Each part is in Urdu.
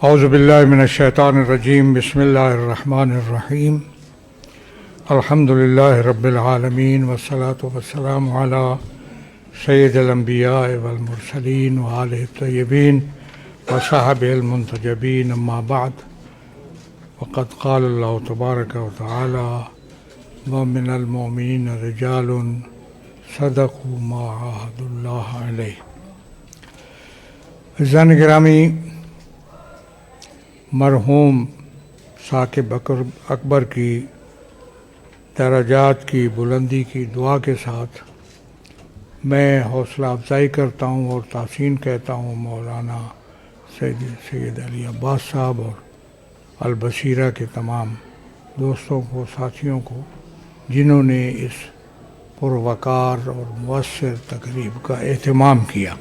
اعوذ باللہ من الشیطان الرجیم بسم اللہ الرحمن الرحیم الحمد للہ رب العالمین والصلاة والسلام علی سید الانبیاء والمرسلین وآلہ الطیبین وصحبہ المنتجبین اما بعد وقد قال اللہ تبارک وتعالی ومن المؤمنین رجال صدقوا ما عاہدوا اللہ علیہ۔ عزیزان گرامی، مرحوم ثاقب اکبر کی درجات کی بلندی کی دعا کے ساتھ میں حوصلہ افزائی کرتا ہوں اور تحسین کہتا ہوں مولانا سید علی عباس صاحب اور البصیرہ کے تمام دوستوں کو، ساتھیوں کو، جنہوں نے اس پروقار اور مؤثر تقریب کا اہتمام کیا۔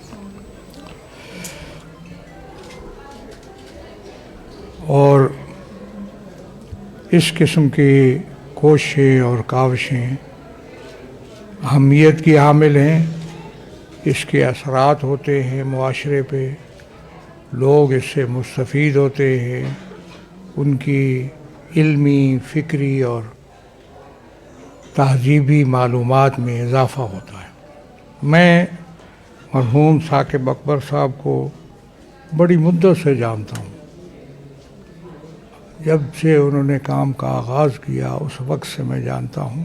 اور اس قسم کی کوششیں اور کاوشیں اہمیت کی حامل ہیں۔ اس کے اثرات ہوتے ہیں معاشرے پہ، لوگ اس سے مستفید ہوتے ہیں، ان کی علمی، فکری اور تہذیبی معلومات میں اضافہ ہوتا ہے۔ میں مرحوم ثاقب اکبر صاحب کو بڑی مدت سے جانتا ہوں۔ جب سے انہوں نے کام کا آغاز کیا اس وقت سے میں جانتا ہوں،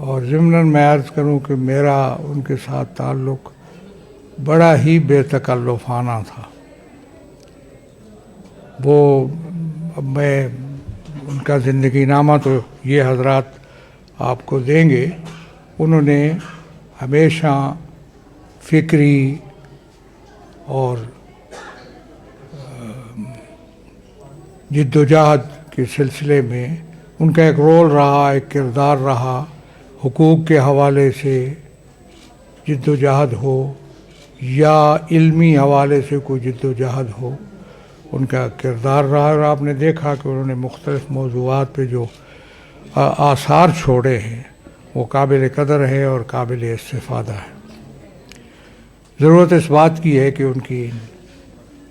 اور ضمناً میں عرض کروں کہ میرا ان کے ساتھ تعلق بڑا ہی بے تکلفانہ تھا۔ وہ اب میں ان کا زندگی نامہ تو یہ حضرات آپ کو دیں گے۔ انہوں نے ہمیشہ فکری اور جدوجہد کے سلسلے میں ان کا ایک رول رہا، ایک کردار رہا۔ حقوق کے حوالے سے جدوجہد ہو یا علمی حوالے سے کوئی جدوجہد ہو، ان کا کردار رہا، اور آپ نے دیکھا کہ انہوں نے مختلف موضوعات پہ جو آثار چھوڑے ہیں وہ قابل قدر ہے اور قابل استفادہ ہے۔ ضرورت اس بات کی ہے کہ ان کی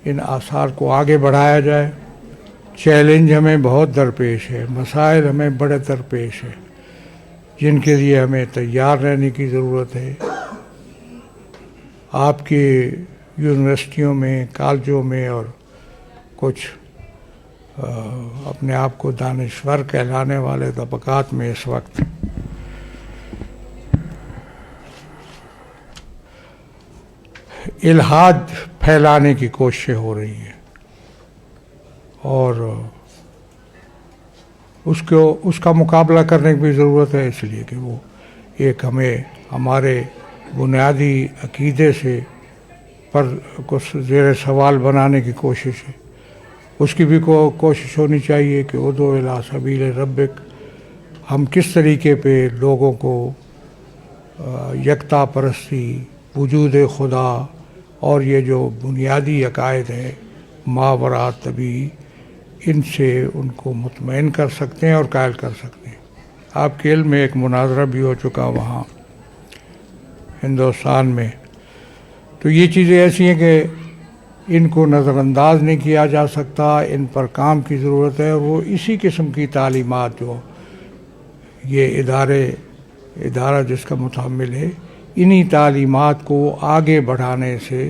ان آثار کو آگے بڑھایا جائے۔ چیلنج ہمیں بہت درپیش ہے، مسائل ہمیں بڑے درپیش ہیں، جن کے لیے ہمیں تیار رہنے کی ضرورت ہے۔ آپ کی یونیورسٹیوں میں، کالجوں میں اور کچھ اپنے آپ کو دانشور کہلانے والے طبقات میں اس وقت الحاد پھیلانے کی کوششیں ہو رہی ہیں، اور اس کا مقابلہ کرنے کی بھی ضرورت ہے، اس لیے کہ وہ ایک ہمیں ہمارے بنیادی عقیدے سے پر کچھ زیر سوال بنانے کی کوشش ہے۔ اس کی بھی کوشش ہونی چاہیے کہ ادعو الی سبیل ربک، ہم کس طریقے پہ لوگوں کو یکتا پرستی، وجود خدا اور یہ جو بنیادی عقائد ہیں ماوراء طبیعی، ان سے ان کو مطمئن کر سکتے ہیں اور قائل کر سکتے ہیں۔ آپ کے علم میں ایک مناظرہ بھی ہو چکا وہاں ہندوستان میں۔ تو یہ چیزیں ایسی ہیں کہ ان کو نظر انداز نہیں کیا جا سکتا، ان پر کام کی ضرورت ہے، اور وہ اسی قسم کی تعلیمات جو یہ ادارہ جس کا متحمل ہے، انہی تعلیمات کو آگے بڑھانے سے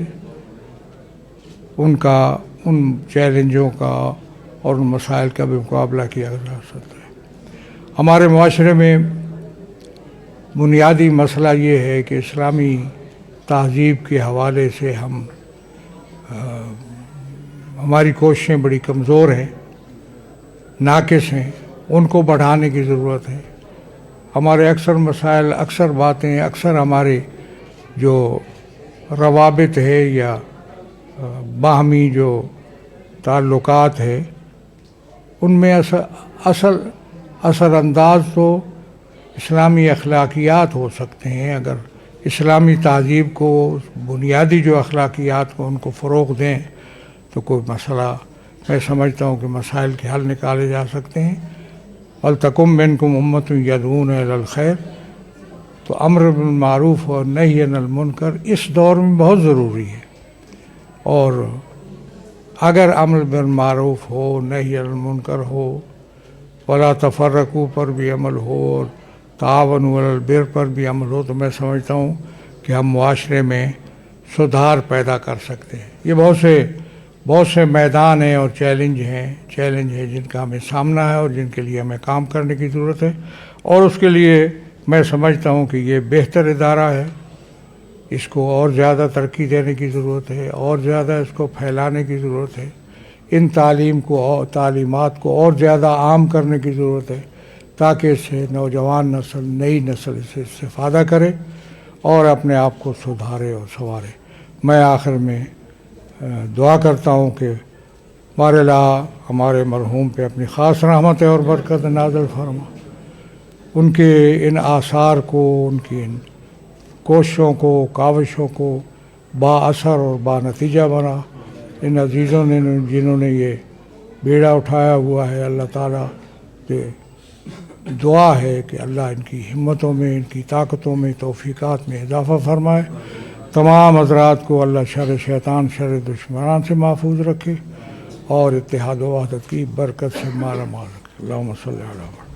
ان چیلنجوں کا اور ان مسائل کا بھی مقابلہ کیا جا سکتا ہے۔ ہمارے معاشرے میں بنیادی مسئلہ یہ ہے کہ اسلامی تہذیب کے حوالے سے ہماری کوششیں بڑی کمزور ہیں، ناقص ہیں، ان کو بڑھانے کی ضرورت ہے۔ ہمارے اکثر مسائل، اکثر باتیں، اکثر ہمارے جو روابط ہے یا باہمی جو تعلقات ہے، ان میں اثر انداز تو اسلامی اخلاقیات ہو سکتے ہیں۔ اگر اسلامی تہذیب کو، بنیادی جو اخلاقیات کو، ان کو فروغ دیں تو کوئی مسئلہ، میں سمجھتا ہوں کہ مسائل کے حل نکالے جا سکتے ہیں۔ وَلْتَكُن مِّنكُمْ أُمَّةٌ يَدْعُونَ إِلَى الْخَيْرِ، تو امر بالمعروف اور نہی عن المنکر اس دور میں بہت ضروری ہے، اور اگر امر بالمعروف ہو، نہی عن المنکر ہو، ولا تفرقوا پر بھی عمل ہو، اور تعاون علی البر پر بھی عمل ہو، تو میں سمجھتا ہوں کہ ہم معاشرے میں سدھار پیدا کر سکتے ہیں۔ یہ بہت سے میدان ہیں اور چیلنج ہیں جن کا ہمیں سامنا ہے اور جن کے لیے ہمیں کام کرنے کی ضرورت ہے، اور اس کے لیے میں سمجھتا ہوں کہ یہ بہتر ادارہ ہے، اس کو اور زیادہ ترقی دینے کی ضرورت ہے، اور زیادہ اس کو پھیلانے کی ضرورت ہے، ان تعلیمات کو اور زیادہ عام کرنے کی ضرورت ہے، تاکہ اس سے نوجوان نسل، نئی نسل اس سے استفادہ کرے اور اپنے آپ کو سدھارے اور سنوارے۔ میں آخر میں دعا کرتا ہوں کہ ہمارے اللہ ہمارے مرحوم پہ اپنی خاص رحمت اور برکت نازل فرما، ان کے ان آثار کو، ان کی ان کوششوں کو، کاوشوں کو با اثر اور با نتیجہ بنا۔ ان عزیزوں نے جنہوں نے یہ بیڑا اٹھایا ہوا ہے، اللہ تعالیٰ سے دعا ہے کہ اللہ ان کی ہمتوں میں، ان کی طاقتوں میں، توفیقات میں اضافہ فرمائے۔ تمام حضرات کو اللہ شر شیطان، شر دشمنان سے محفوظ رکھے اور اتحاد و وحدت کی برکت سے مالا مال رکھے۔ اللہم صلی علی محمد۔